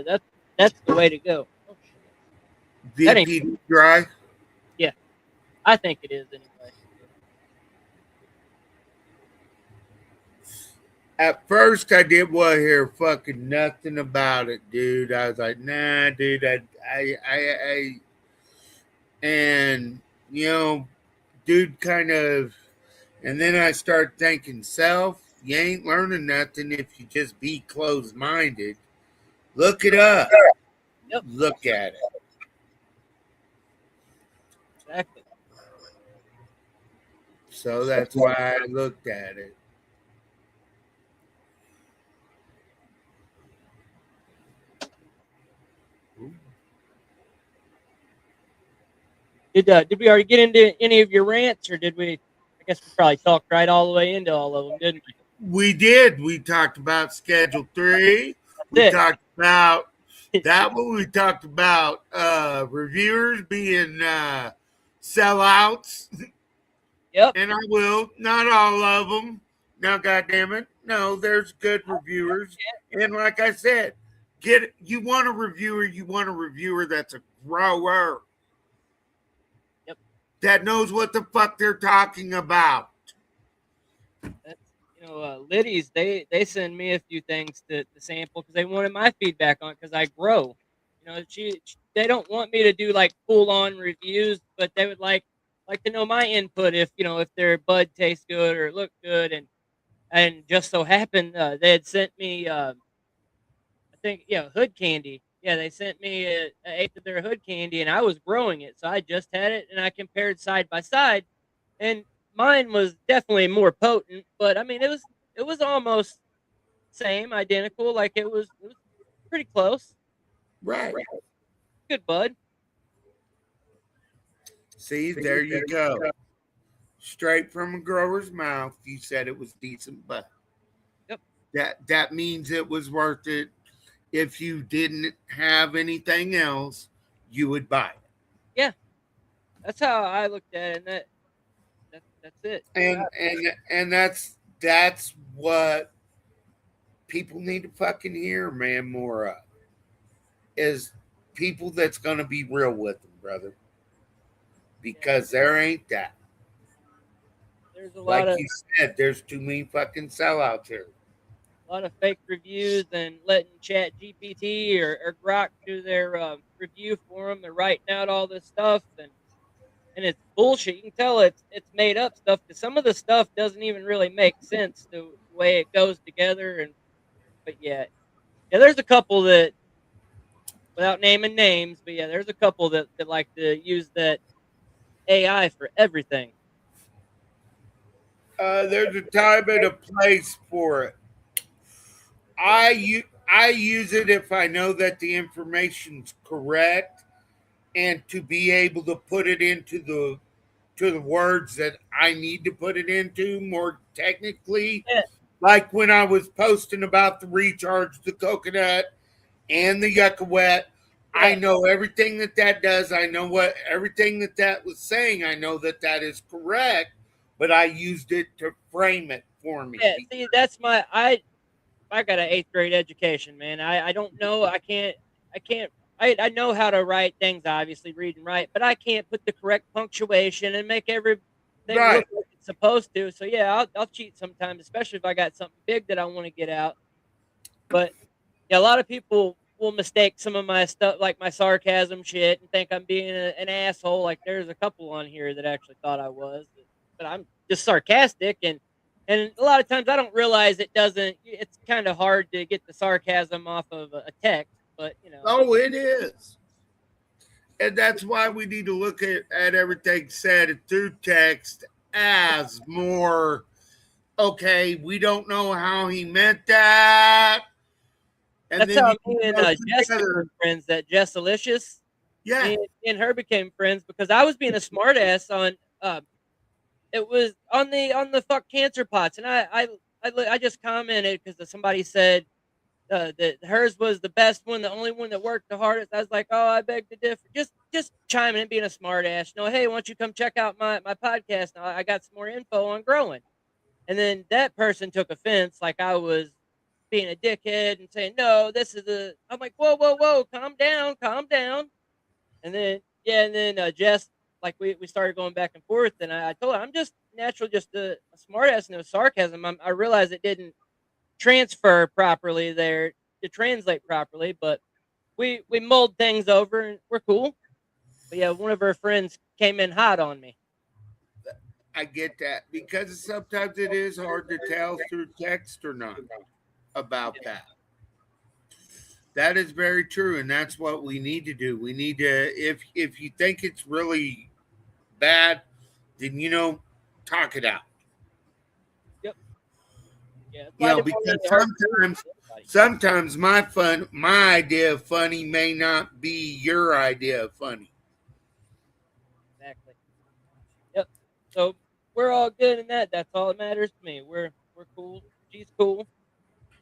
that's the way to go. Oh shit. That ain't. VPD dry. Yeah, I think it is anyway. At first, I didn't want to hear fucking nothing about it, dude. I was like, nah, dude. And dude, kind of. And then I start thinking, self, you ain't learning nothing if you just be closed minded. Look it up. Yep, Look at it. exactly. So that's why I looked at it. Did we already get into any of your rants, or did we? I guess we probably talked right all the way into all of them, didn't we? We did. We talked about Schedule 3. We That's talked about it. that one. We talked about reviewers being sellouts. Yep. And I will. Not all of them. Now, goddamn it. No, there's good reviewers. And like I said, you want a reviewer, you want a reviewer that's a grower. Yep. That knows what the fuck they're talking about. That's Liddy's. They send me a few things to sample because they wanted my feedback on because I grow. She they don't want me to do like full on reviews, but they would like to know my input if if their bud tastes good or look good, and just so happened they had sent me I think hood candy. Yeah, they sent me an eighth of their hood candy, and I was growing it, so I just had it, and I compared side by side, and mine was definitely more potent, but I mean it was almost same, identical, like it was pretty close. Right. Good bud. See, there you go. Straight from a grower's mouth, you said it was decent, but Yep. that means it was worth it. If you didn't have anything else, you would buy it. Yeah, that's how I looked at it, and that's it. And that's what people need to fucking hear, man, more of is people that's gonna be real with them, brother. Yeah, Because there ain't that. there's a lot Like of you said, there's too many fucking sellouts here. fake reviews and letting Chat GPT or Grok do their review for them. They're writing out all this stuff, and it's bullshit. You can tell it's made up stuff because some of the stuff doesn't even really make sense to the way it goes together. And but yeah, there's a couple that without naming names, but yeah, there's a couple that like to use that AI for everything. There's a time and a place for it. I use it if I know that the information's correct and to be able to put it into the words that I need to put it into more technically. Yeah, Like when I was posting about the recharge, the coconut, and the yucca wet, I yeah, know everything that does. I know what everything that was saying. I know that is correct, but I used it to frame it for me. yeah. See, that's I got an eighth grade education, man. I don't know. I can't. I know how to write things, obviously read and write, but I can't put the correct punctuation and make everything Right. look like it's supposed to. So yeah, I'll cheat sometimes, especially if I got something big that I want to get out. But yeah, a lot of people will mistake some of my stuff, like my sarcasm shit, and think I'm being an asshole. Like there's a couple on here that actually thought I was, but I'm just sarcastic, and a lot of times I don't realize it doesn't. It's kind of hard to get the sarcasm off of a text, but Oh, it is. And that's why we need to look at everything said through text as more okay, we don't know how he meant that. And that's then how you me and go Jess together. became friends. That Jess Alicious, Yeah. me and her became friends because I was being a smartass on. It was on the fuck cancer pots, and I just commented because somebody said that hers was the best one, the only one that worked the hardest. I was like, oh, I beg to differ. Just chiming in, being a smart ass. Hey, why don't you come check out my podcast? I got some more info on growing. And then that person took offense, like I was being a dickhead and saying, no, this is a. I'm like, whoa, whoa, whoa, calm down, calm down. And then and then Jess, like we started going back and forth, and I told her I'm just natural, just a smart ass, no sarcasm. I realized it didn't transfer properly there to translate properly, but we mulled things over and we're cool. But yeah, one of her friends came in hot on me. I get that because sometimes it is hard to tell through text or not about that. That is very true, and that's what we need to do. We need to, if you think it's really bad, then talk it out. Yep. Yeah, that's why I didn't want Because any hard feelings sometimes, with anybody. sometimes my idea of funny may not be your idea of funny. Exactly. Yep. So we're all good in that. That's all that matters to me. We're cool. She's cool.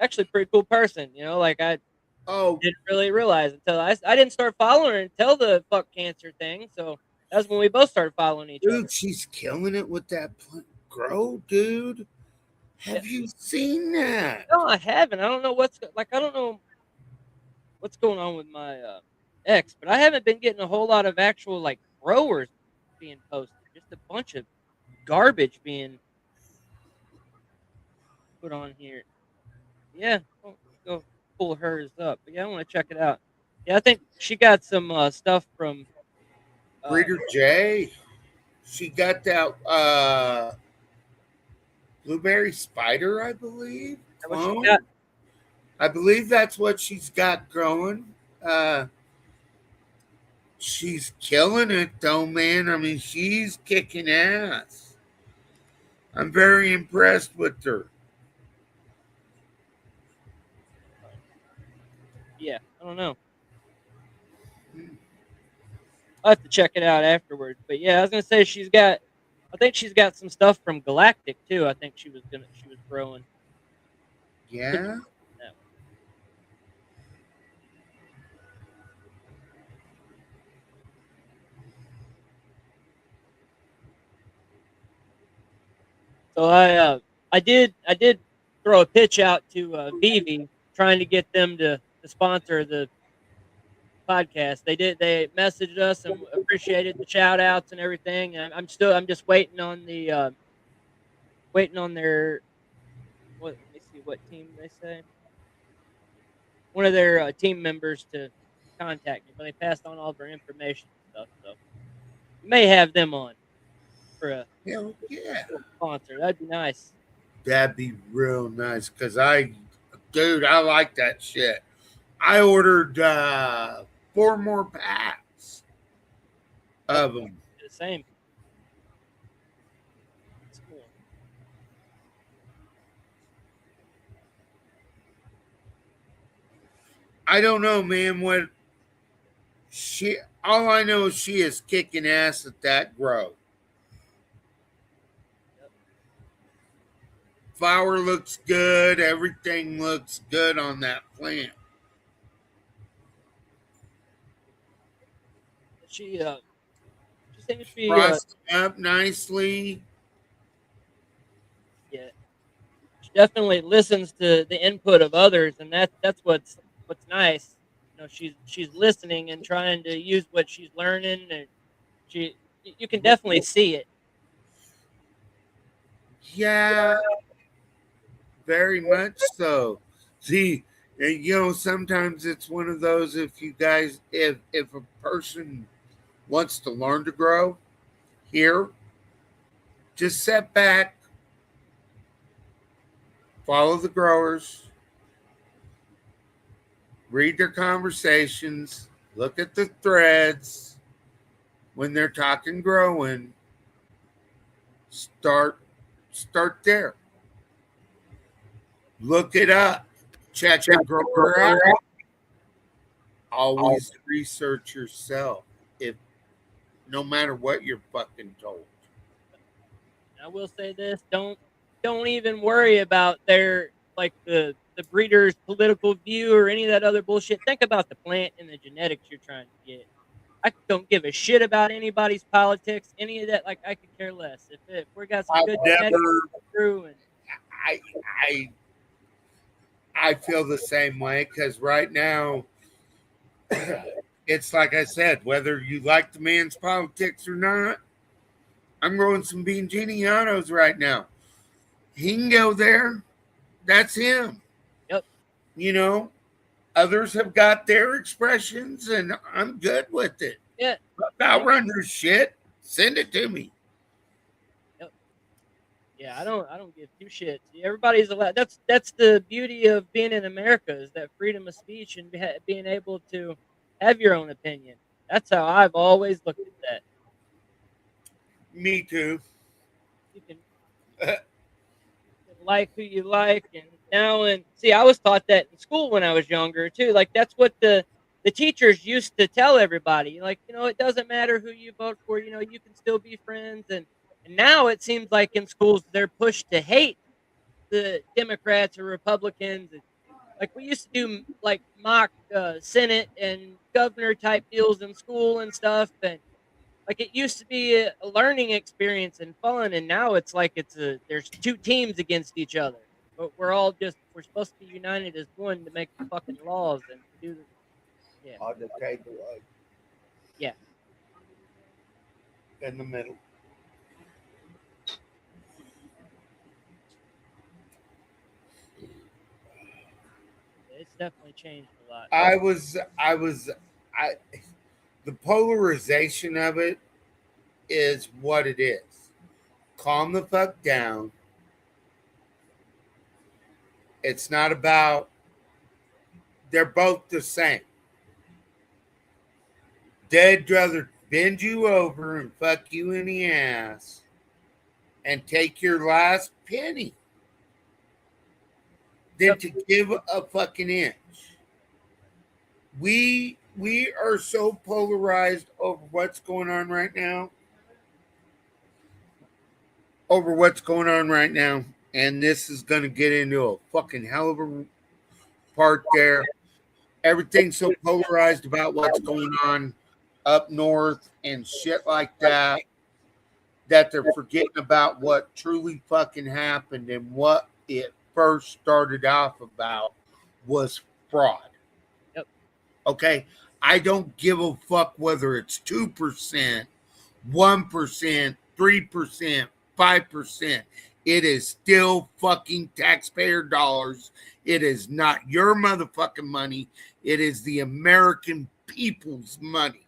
Actually, pretty cool person. Like I Oh, didn't really realize until I didn't start following her until the fuck cancer thing. So that's when we both started following each other. dude, she's killing it with that plant grow, dude. Yeah. Have you seen that? No, I haven't. I don't know like. I don't know what's going on with my ex, but I haven't been getting a whole lot of actual like growers being posted. Just a bunch of garbage being put on here. Yeah, I'll go pull hers up. But yeah, I want to check it out. Yeah, I think she got some stuff from. Uh, Breeder J. She got that blueberry spider, I believe, what she got? clone. I believe that's what she's got going. Uh, she's killing it though, man. I mean, she's kicking ass. I'm very impressed with her. Yeah, I don't know. I'll have to check it out afterwards. But yeah, I was gonna say she's got. I think she's got some stuff from Galactic too. I think she was growing. Could be Yeah. that one. So I did throw a pitch out to Vivi trying to get them to sponsor the podcast. They messaged us and appreciated the shout outs and everything. And I'm just waiting on the waiting on their what let me see what team they say. One of their team members to contact me, but they passed on all of their information and stuff. So you may have them on for a Hell yeah. sponsor. That'd be nice. That'd be real nice because dude, I like that shit. I ordered 4 more packs Yep, of them. the same. It's cool. I don't know, man. What she? All I know is she is kicking ass at that grow. Yep. Flower looks good. Everything looks good on that plant. She she seems to be Frosting up nicely. yeah, she definitely listens to the input of others, and that's what's nice. You know, she's listening and trying to use what she's learning, and you can definitely see it. Yeah, very much so. See, and, sometimes it's one of those. If you guys, if a person wants to learn to grow here, just sit back, follow the growers, read their conversations, look at the threads when they're talking growing. Start start there. Look it up. Check the grower out. Always research yourself. If no matter what you're fucking told. And I will say this: don't even worry about their like the breeder's political view or any of that other bullshit. Think about the plant and the genetics you're trying to get. I don't give a shit about anybody's politics, any of that. Like I could care less if we got some I've good genetics never through and I I I feel the same way because right now it's like I said, whether you like the man's politics or not, I'm growing some bean genianos right now. He can go there. That's him. yep, You know, others have got their expressions, and I'm good with it. yeah, I'll yep, run their shit. Send it to me. yep. Yeah, I don't give two shits. Everybody's allowed. That's the beauty of being in America is that freedom of speech and being able to have your own opinion. That's how I've always looked at that. Me too. You can like who you like, and now and see, I was taught that in school when I was younger too. Like that's what the teachers used to tell everybody. Like it doesn't matter who you vote for. You can still be friends, and now it seems like in schools they're pushed to hate the Democrats or Republicans. Like we used to do like mock Senate and governor type deals in school and stuff, and like it used to be a learning experience and fun, and now it's like there's two teams against each other, but we're supposed to be united as one to make the fucking laws and do the yeah On the table yeah. in the middle. It's definitely changed a lot. I the polarization of it is what it is. Calm the fuck down. It's not about, they're both the same. They'd rather bend you over and fuck you in the ass and take your last penny than Yep, to give a fucking inch. We are so polarized over what's going on right now. Over what's going on right now. And this is gonna get into a fucking hell of a part there. Everything's so polarized about what's going on up north and shit like that, that they're forgetting about what truly fucking happened, and what it first started off about was fraud. yep. Okay. I don't give a fuck whether it's 2%, 1%, 3%, 5%. It is still fucking taxpayer dollars. It is not your motherfucking money. It is the American people's money.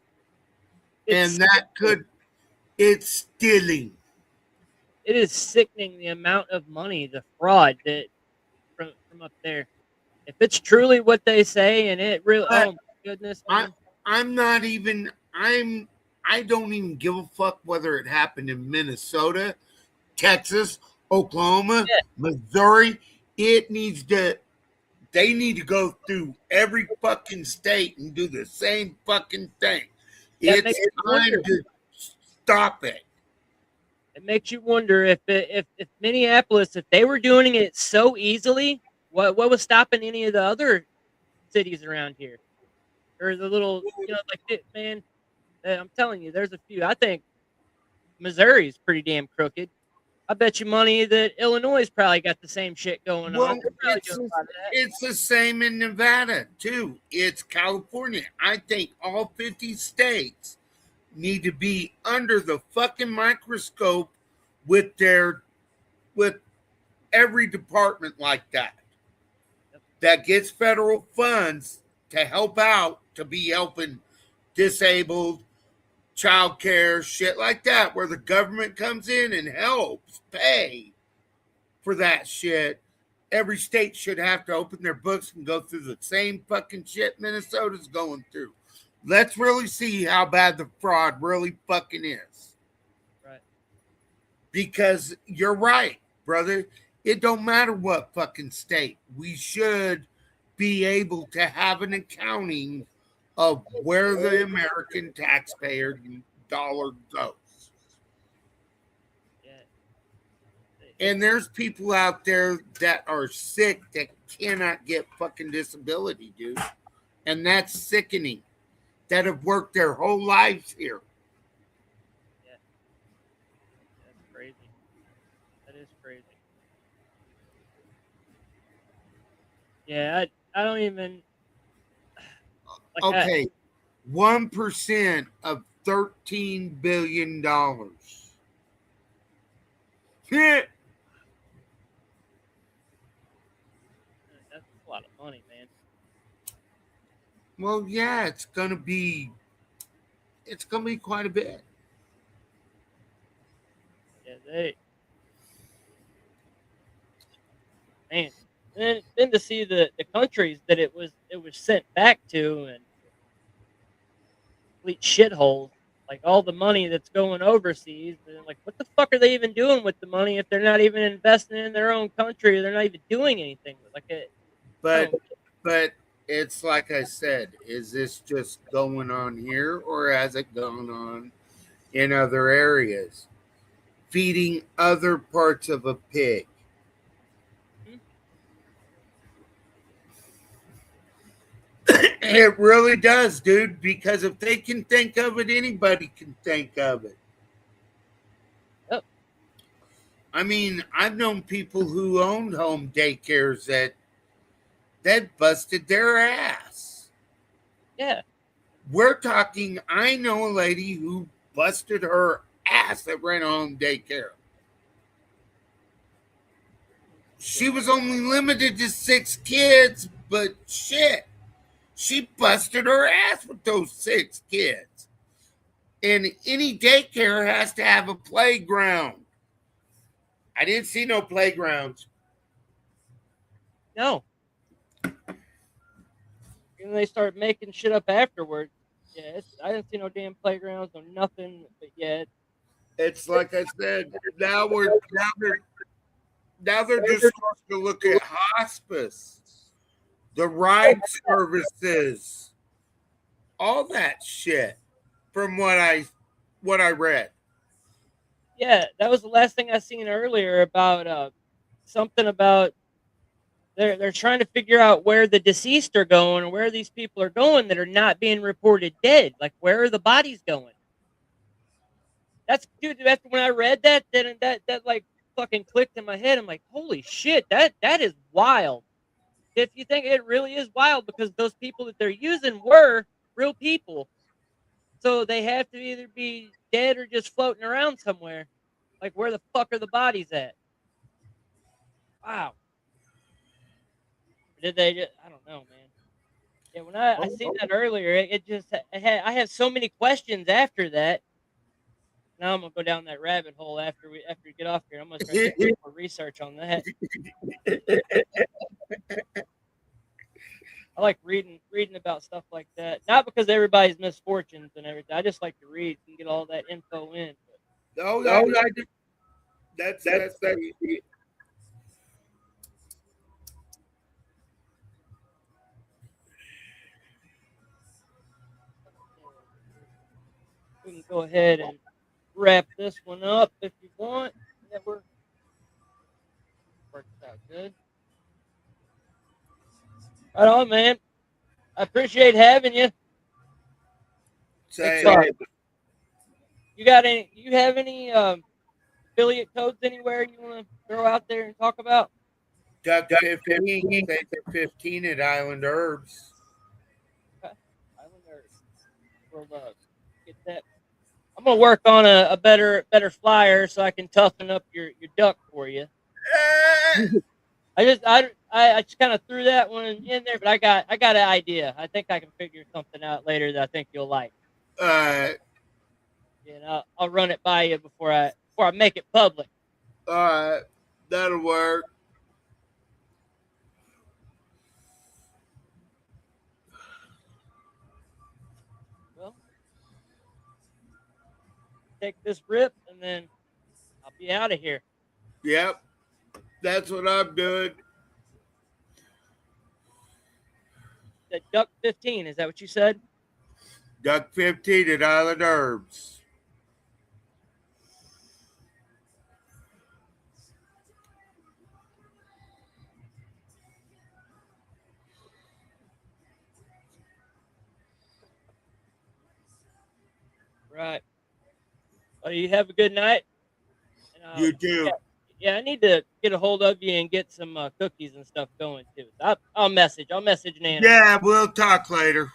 It's And that could, it's stealing. it is sickening the amount of money, the fraud that from up there. If it's truly what they say, and it really, But oh my goodness, I, man, I'm not even, I don't even give a fuck whether it happened in Minnesota, Texas, Oklahoma, yeah, Missouri. It needs to, they need to go through every fucking state and do the same fucking thing. that It's makes you time wonder. to stop it. It makes you wonder if Minneapolis, if they were doing it so easily, what was stopping any of the other cities around here, or the little, like man, I'm telling you, there's a few. I think Missouri's pretty damn crooked. I bet you money that Illinois probably got the same shit going on. Well, They're probably doing a lot of that. it's the same in Nevada too. It's California. I think all 50 states need to be under the fucking microscope with their, with every department like that Yep. that gets federal funds to help out, to be helping disabled, child care, shit like that, where the government comes in and helps pay for that shit. Every state should have to open their books and go through the same fucking shit Minnesota's going through. Let's really see how bad the fraud really fucking is. Right. Because you're right, brother. It don't matter what fucking state. We should be able to have an accounting of where the American taxpayer dollar goes. Yeah. And there's people out there that are sick that cannot get fucking disability, dude. And that's sickening. That have worked their whole lives here. Yeah. That's crazy. That is crazy. Yeah, I don't even like I Okay, 1% of $13 billion. that's a lot of money, man. Well, yeah, it's gonna be quite a bit. Yeah, man. And then to see the countries that it was sent back to, and complete shitholes. Like all the money that's going overseas, and like what the fuck are they even doing with the money if they're not even investing in their own country? They're not even doing anything with like it. I But don't. but it's like I said, is this just going on here, or has it gone on in other areas? Feeding other parts of a pig. Hmm? It really does, dude, because if they can think of it, anybody can think of it. Yep. I mean, I've known people who owned home daycares that busted their ass. Yeah. We're talking, I know a lady who busted her ass that ran a home daycare. She Yeah. was only limited to 6 kids, But shit, she busted her ass with those 6 kids. And any daycare has to have a playground. I didn't see no playgrounds. No. And they start making shit up afterwards. Yeah, I didn't see no damn playgrounds or nothing. But yeah, It's like I said. Now they're just starting to look at hospice, the ride services, all that shit. From what I read. yeah, that was the last thing I seen earlier about something about they're trying to figure out where the deceased are going or where these people are going that are not being reported dead. Like where are the bodies going? That's dude. That's when I read that. Then that like fucking clicked in my head. I'm like, holy shit, that is wild. If you think it really is wild because those people that they're using were real people, so they have to either be dead or just floating around somewhere. Like where the fuck are the bodies at? Wow. Did they? Just, I don't know, man. Yeah, when I seen that earlier, it just I have so many questions after that. Now I'm gonna go down that rabbit hole after we get off here. I'm gonna start doing some more research on that. I like reading about stuff like that. Not because everybody's misfortunes and everything. I just like to read and get all that info in. No, that's We can go ahead and wrap this one up if you want. Yeah, works out good. Right on, man. I appreciate having you. say You got any? You have any affiliate codes anywhere you want to throw out there and talk about? Duck 15, say 15 at Island Herbs. Okay. Island Earth. We'll get that. I'm gonna work on a better flyer so I can toughen up your duck for you. I just kind of threw that one in there, but I got an idea. I think I can figure something out later that I think you'll like. Uh, And I'll run it by you before I make it public. that'll work. Well, take this rip and then I'll be out of here. Yep, that's what I'm doing. That duck 15, is that what you said? Duck 15 at Island Herbs. Right. Well, you have a good night. And You too. yeah, I need to get a hold of you and get some cookies and stuff going too. So I'll message. I'll message Nana. Yeah, we'll talk later.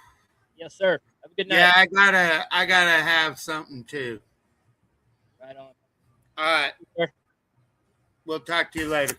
Yes, sir. Have a good night. Yeah, I gotta have something too. Right on. All right. Sure. We'll talk to you later.